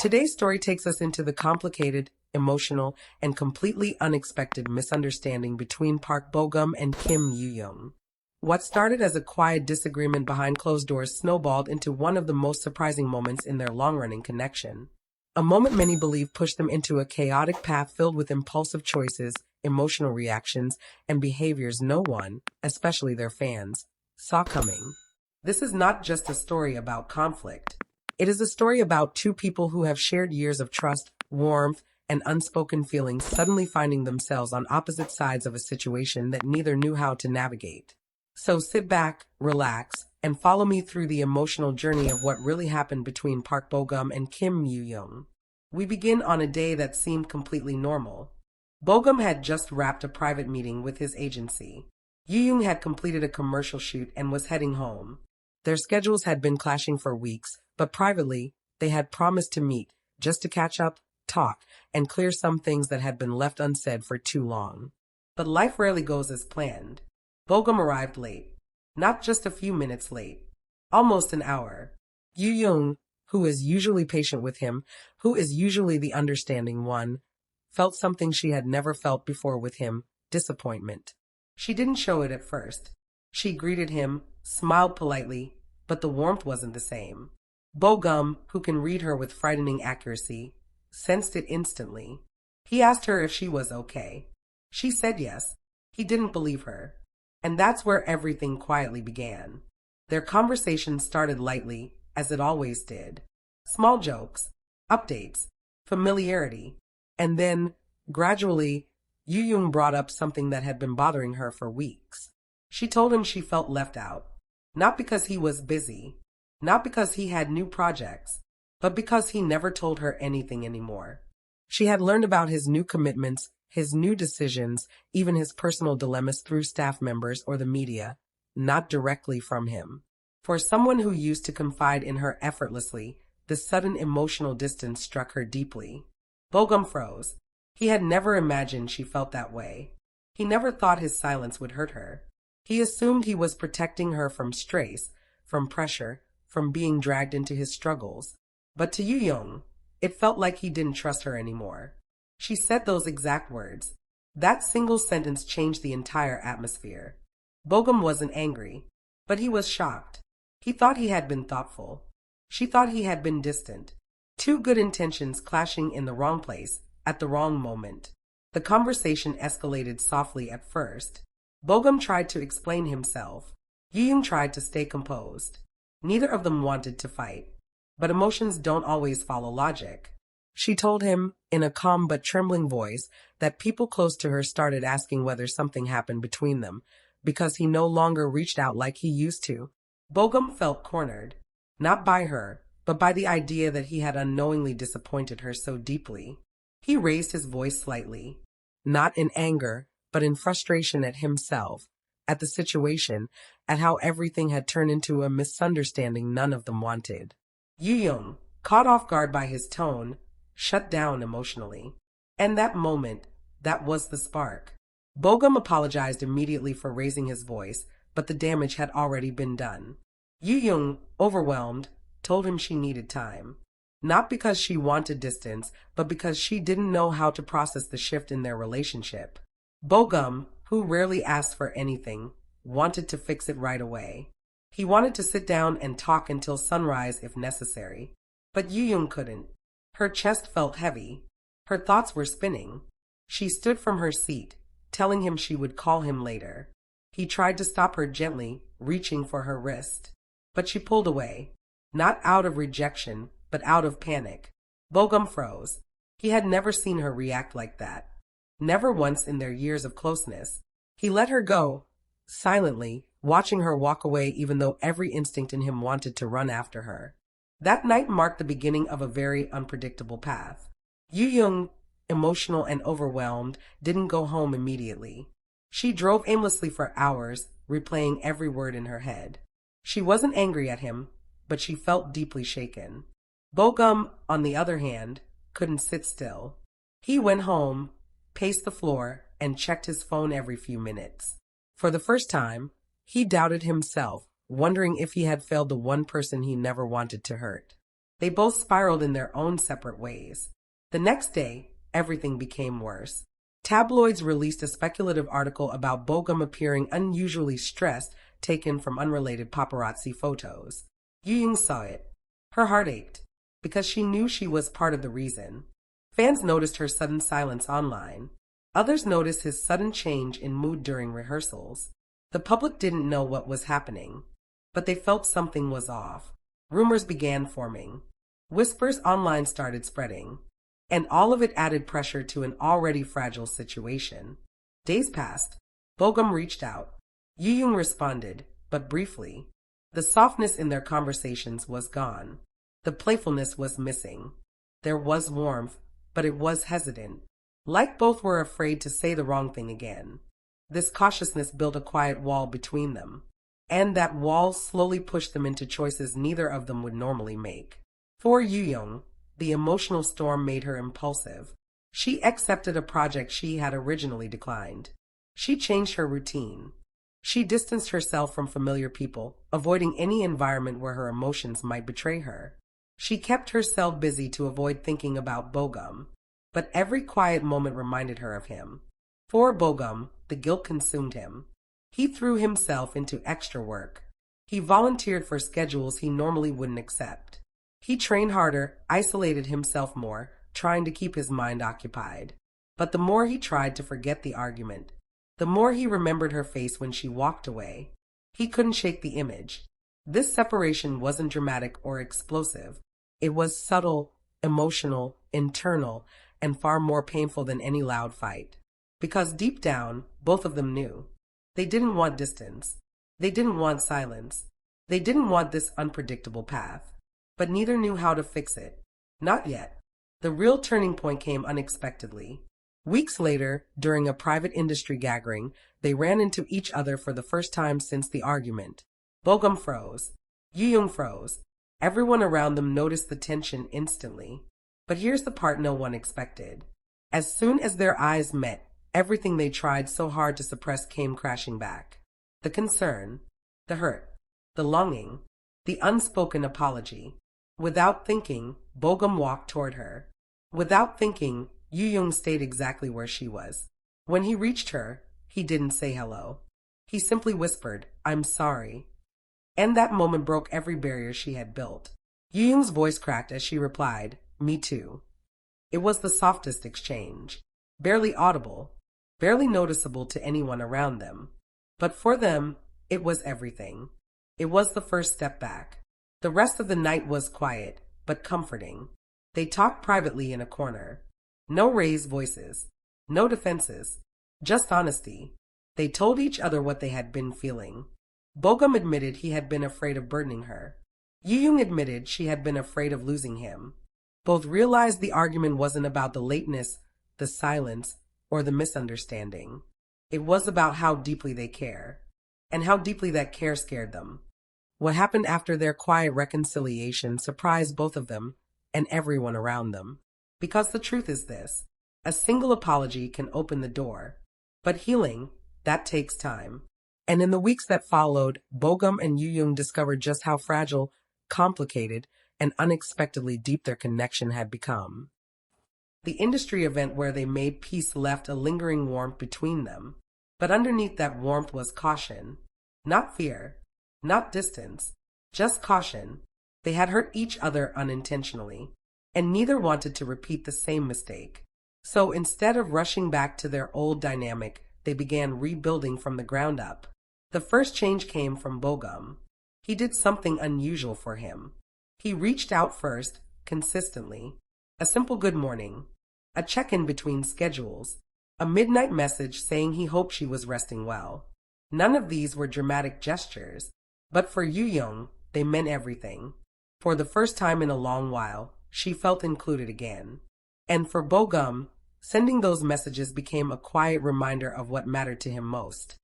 Today's story takes us into the complicated, emotional, and completely unexpected misunderstanding between Park Bo-gum and Kim Yoo-jung. What started as a quiet disagreement behind closed doors snowballed into one of the most surprising moments in their long-running connection. A moment many believe pushed them into a chaotic path filled with impulsive choices, emotional reactions, and behaviors no one, especially their fans, saw coming. This is not just a story about conflict. It is a story about two people who have shared years of trust, warmth, and unspoken feelings suddenly finding themselves on opposite sides of a situation that neither knew how to navigate. So sit back, relax, and follow me through the emotional journey of what really happened between Park Bo-gum and Kim Yoo-jung. We begin on a day that seemed completely normal. Bo-gum had just wrapped a private meeting with his agency. Yoo-jung had completed a commercial shoot and was heading home. Their schedules had been clashing for weeks, but privately, they had promised to meet, just to catch up, talk, and clear some things that had been left unsaid for too long. But life rarely goes as planned. Bo-gum arrived late. Not just a few minutes late. Almost an hour. Yoo-jung, who is usually patient with him, who is usually the understanding one, felt something she had never felt before with him, disappointment. She didn't show it at first. She greeted him, smiled politely, but the warmth wasn't the same. Bo-gum, who can read her with frightening accuracy, sensed it instantly. He asked her if she was okay. She said yes. He didn't believe her. And that's where everything quietly began. Their conversation started lightly, as it always did. Small jokes, updates, familiarity. And then, gradually, Yoo-jung brought up something that had been bothering her for weeks. She told him she felt left out. Not because he was busy, not because he had new projects, but because he never told her anything anymore. She had learned about his new commitments, his new decisions, even his personal dilemmas through staff members or the media, not directly from him. For someone who used to confide in her effortlessly, the sudden emotional distance struck her deeply. Bo-gum froze. He had never imagined she felt that way. He never thought his silence would hurt her. He assumed he was protecting her from stress, from pressure, from being dragged into his struggles. But to Yoo-jung, it felt like he didn't trust her anymore. She said those exact words. That single sentence changed the entire atmosphere. Bo-gum wasn't angry, but he was shocked. He thought he had been thoughtful. She thought he had been distant. Two good intentions clashing in the wrong place, at the wrong moment. The conversation escalated softly at first. Bo-gum tried to explain himself. Yoo-jung tried to stay composed. Neither of them wanted to fight. But emotions don't always follow logic. She told him, in a calm but trembling voice, that people close to her started asking whether something happened between them, because he no longer reached out like he used to. Bo-gum felt cornered. Not by her, but by the idea that he had unknowingly disappointed her so deeply. He raised his voice slightly. Not in anger, but in frustration at himself, at the situation, at how everything had turned into a misunderstanding none of them wanted. Yoo-jung, caught off guard by his tone, shut down emotionally. And that moment, that was the spark. Bo-gum apologized immediately for raising his voice, but the damage had already been done. Yoo-jung, overwhelmed, told him she needed time. Not because she wanted distance, but because she didn't know how to process the shift in their relationship. Bo-gum, who rarely asked for anything, wanted to fix it right away. He wanted to sit down and talk until sunrise if necessary. But Yoo-jung couldn't. Her chest felt heavy. Her thoughts were spinning. She stood from her seat, telling him she would call him later. He tried to stop her gently, reaching for her wrist. But she pulled away. Not out of rejection, but out of panic. Bo-gum froze. He had never seen her react like that. Never once in their years of closeness. He let her go, silently, watching her walk away even though every instinct in him wanted to run after her. That night marked the beginning of a very unpredictable path. Yoo-jung, emotional and overwhelmed, didn't go home immediately. She drove aimlessly for hours, replaying every word in her head. She wasn't angry at him, but she felt deeply shaken. Bo-gum, on the other hand, couldn't sit still. He went home, paced the floor, and checked his phone every few minutes. For the first time, he doubted himself, wondering if he had failed the one person he never wanted to hurt. They both spiraled in their own separate ways. The next day, everything became worse. Tabloids released a speculative article about Bogum appearing unusually stressed, taken from unrelated paparazzi photos. Yoo-jung saw it. Her heart ached, because she knew she was part of the reason. Fans noticed her sudden silence online. Others noticed his sudden change in mood during rehearsals. The public didn't know what was happening, but they felt something was off. Rumors began forming. Whispers online started spreading. And all of it added pressure to an already fragile situation. Days passed. Bogum reached out. Yoo-jung responded, but briefly. The softness in their conversations was gone. The playfulness was missing. There was warmth, but it was hesitant. Like both were afraid to say the wrong thing again. This cautiousness built a quiet wall between them. And that wall slowly pushed them into choices neither of them would normally make. For Yoo-jung, the emotional storm made her impulsive. She accepted a project she had originally declined. She changed her routine. She distanced herself from familiar people, avoiding any environment where her emotions might betray her. She kept herself busy to avoid thinking about Bogum, but every quiet moment reminded her of him. For Bogum, the guilt consumed him. He threw himself into extra work. He volunteered for schedules he normally wouldn't accept. He trained harder, isolated himself more, trying to keep his mind occupied. But the more he tried to forget the argument, the more he remembered her face when she walked away. He couldn't shake the image. This separation wasn't dramatic or explosive. It was subtle, emotional, internal, and far more painful than any loud fight. Because deep down, both of them knew. They didn't want distance. They didn't want silence. They didn't want this unpredictable path. But neither knew how to fix it. Not yet. The real turning point came unexpectedly. Weeks later, during a private industry gathering, they ran into each other for the first time since the argument. Bogum froze. Yoo-jung froze. Everyone around them noticed the tension instantly. But here's the part no one expected. As soon as their eyes met, everything they tried so hard to suppress came crashing back. The concern, the hurt, the longing, the unspoken apology. Without thinking, Bogum walked toward her. Without thinking, Yoo-jung stayed exactly where she was. When he reached her, he didn't say hello. He simply whispered, "I'm sorry." And that moment broke every barrier she had built. Yoo-jung's voice cracked as she replied, "Me too." It was the softest exchange. Barely audible, barely noticeable to anyone around them. But for them, it was everything. It was the first step back. The rest of the night was quiet, but comforting. They talked privately in a corner. No raised voices. No defenses. Just honesty. They told each other what they had been feeling. Bogum admitted he had been afraid of burdening her. Yoo-jung admitted she had been afraid of losing him. Both realized the argument wasn't about the lateness, the silence, or the misunderstanding. It was about how deeply they care, and how deeply that care scared them. What happened after their quiet reconciliation surprised both of them and everyone around them. Because the truth is this: a single apology can open the door, but healing, that takes time. And in the weeks that followed, Bogum and Yoo-jung discovered just how fragile, complicated, and unexpectedly deep their connection had become. The industry event where they made peace left a lingering warmth between them, but underneath that warmth was caution. Not fear, not distance, just caution. They had hurt each other unintentionally, and neither wanted to repeat the same mistake. So instead of rushing back to their old dynamic, they began rebuilding from the ground up. The first change came from Bogum. He did something unusual for him. He reached out first, consistently. A simple good morning, a check-in between schedules, a midnight message saying he hoped she was resting well. None of these were dramatic gestures, but for Yoo-jung, they meant everything. For the first time in a long while, she felt included again. And for Bogum, sending those messages became a quiet reminder of what mattered to him most.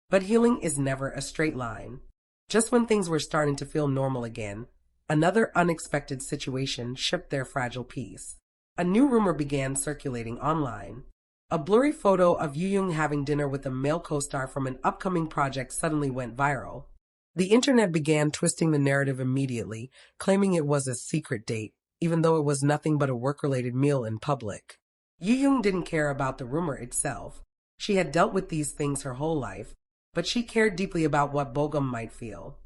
But healing is never a straight line. Just when things were starting to feel normal again, another unexpected situation shook their fragile peace. A new rumor began circulating online. A blurry photo of Yoo-jung having dinner with a male co-star from an upcoming project suddenly went viral. The internet began twisting the narrative immediately, claiming it was a secret date, even though it was nothing but a work-related meal in public. Yoo-jung didn't care about the rumor itself. She had dealt with these things her whole life, but she cared deeply about what Bogum might feel.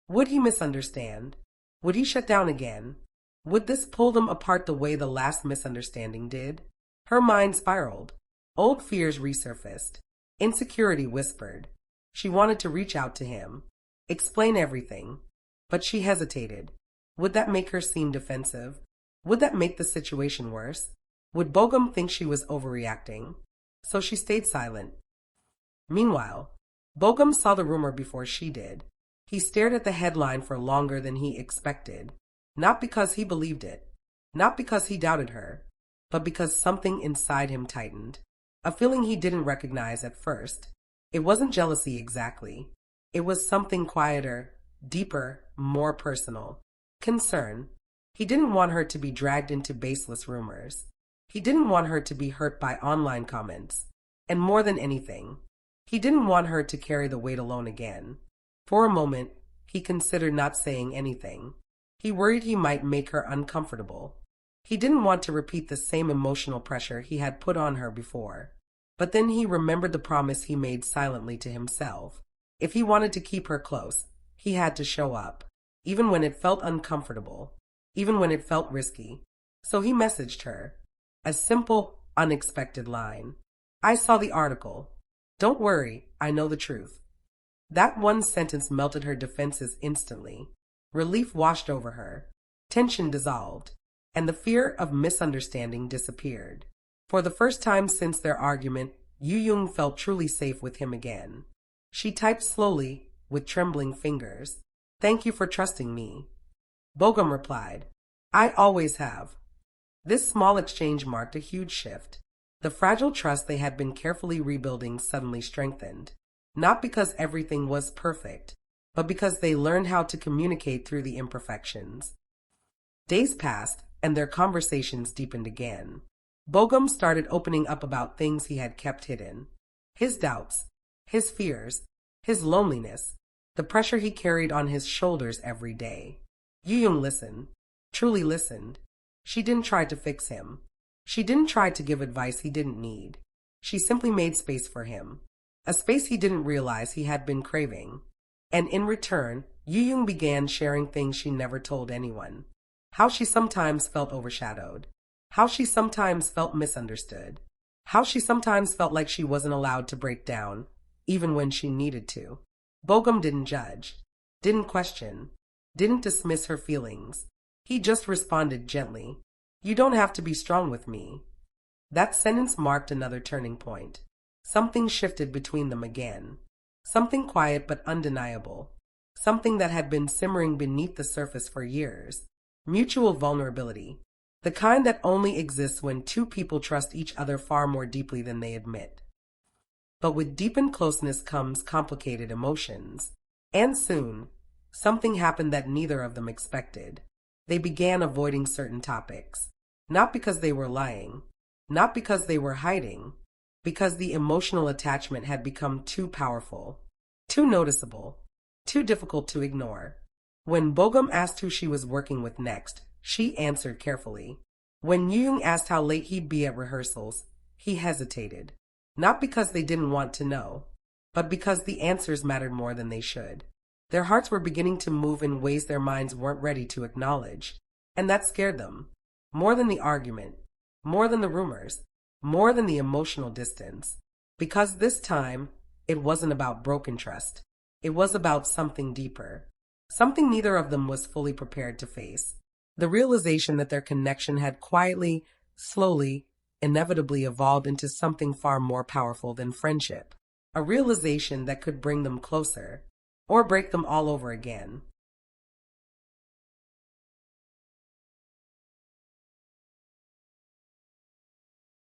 Would he misunderstand? Would he shut down again? Would this pull them apart the way the last misunderstanding did? Her mind spiraled. Old fears resurfaced. Insecurity whispered. She wanted to reach out to him, explain everything, but she hesitated. Would that make her seem defensive? Would that make the situation worse? Would Bogum think she was overreacting? So she stayed silent. Meanwhile, Bogum saw the rumor before she did. He stared at the headline for longer than he expected, not because he believed it, not because he doubted her, but because something inside him tightened. A feeling he didn't recognize at first. It wasn't jealousy exactly. It was something quieter, deeper, more personal. Concern. He didn't want her to be dragged into baseless rumors. He didn't want her to be hurt by online comments. And more than anything, he didn't want her to carry the weight alone again. For a moment, he considered not saying anything. He worried he might make her uncomfortable. He didn't want to repeat the same emotional pressure he had put on her before. But then he remembered the promise he made silently to himself. If he wanted to keep her close, he had to show up, even when it felt uncomfortable, even when it felt risky. So he messaged her. A simple, unexpected line. I saw the article. Don't worry, I know the truth. That one sentence melted her defenses instantly. Relief washed over her. Tension dissolved, and the fear of misunderstanding disappeared. For the first time since their argument, Yoo-jung felt truly safe with him again. She typed slowly, with trembling fingers. Thank you for trusting me. Bogum replied. I always have. This small exchange marked a huge shift. The fragile trust they had been carefully rebuilding suddenly strengthened. Not because everything was perfect, but because they learned how to communicate through the imperfections. Days passed, and their conversations deepened again. Bogum started opening up about things he had kept hidden. His doubts, his fears, his loneliness, the pressure he carried on his shoulders every day. Yoo-jung listened, truly listened. She didn't try to fix him. She didn't try to give advice he didn't need. She simply made space for him, a space he didn't realize he had been craving. And in return, Yoo-jung began sharing things she never told anyone. How she sometimes felt overshadowed. How she sometimes felt misunderstood. How she sometimes felt like she wasn't allowed to break down, even when she needed to. Bogum didn't judge, didn't question, didn't dismiss her feelings. He just responded gently. You don't have to be strong with me. That sentence marked another turning point. Something shifted between them again. Something quiet but undeniable. Something that had been simmering beneath the surface for years. Mutual vulnerability. The kind that only exists when two people trust each other far more deeply than they admit. But with deepened closeness comes complicated emotions. And soon, something happened that neither of them expected. They began avoiding certain topics. Not because they were lying. Not because they were hiding. Because the emotional attachment had become too powerful. Too noticeable. Too difficult to ignore. When Bogum asked who she was working with next, she answered carefully. When Yoo-jung asked how late he'd be at rehearsals, he hesitated. Not because they didn't want to know, but because the answers mattered more than they should. Their hearts were beginning to move in ways their minds weren't ready to acknowledge, and that scared them. More than the argument, more than the rumors, more than the emotional distance. Because this time, it wasn't about broken trust. It was about something deeper. Something neither of them was fully prepared to face. The realization that their connection had quietly, slowly, inevitably evolved into something far more powerful than friendship. A realization that could bring them closer, or break them all over again.